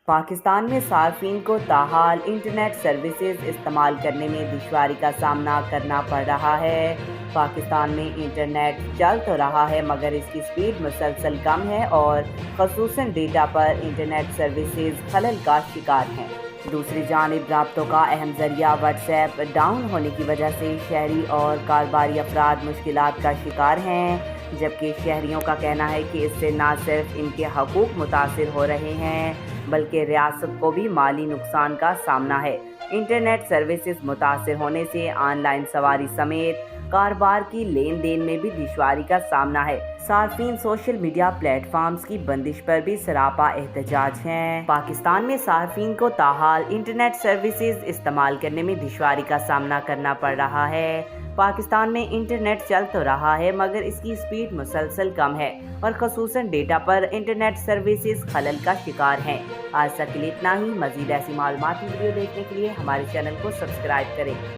پاکستان میں صارفین کو تاحال انٹرنیٹ سروسز استعمال کرنے میں دشواری کا سامنا کرنا پڑ رہا ہے۔ پاکستان میں انٹرنیٹ چل تو رہا ہے مگر اس کی سپیڈ مسلسل کم ہے اور خصوصاً ڈیٹا پر انٹرنیٹ سروسز خلل کا شکار ہیں۔ دوسری جانب رابطوں کا اہم ذریعہ واٹس ایپ ڈاؤن ہونے کی وجہ سے شہری اور کاروباری افراد مشکلات کا شکار ہیں، جبکہ شہریوں کا کہنا ہے کہ اس سے نہ صرف ان کے حقوق متاثر ہو رہے ہیں بلکہ ریاست کو بھی مالی نقصان کا سامنا ہے۔ انٹرنیٹ سروسز متاثر ہونے سے آن لائن سواری سمیت کاروبار کی لین دین میں بھی دشواری کا سامنا ہے۔ صارفین سوشل میڈیا پلیٹ فارمز کی بندش پر بھی سراپا احتجاج ہیں۔ پاکستان میں صارفین کو تاحال انٹرنیٹ سروسز استعمال کرنے میں دشواری کا سامنا کرنا پڑ رہا ہے۔ پاکستان میں انٹرنیٹ چل تو رہا ہے مگر اس کی سپیڈ مسلسل کم ہے اور خصوصاً ڈیٹا پر انٹرنیٹ سروسز خلل کا شکار ہیں۔ آج تک کے لیے اتنا ہی۔ مزید ایسی معلوماتی ویڈیو دیکھنے کے لیے ہمارے چینل کو سبسکرائب کریں۔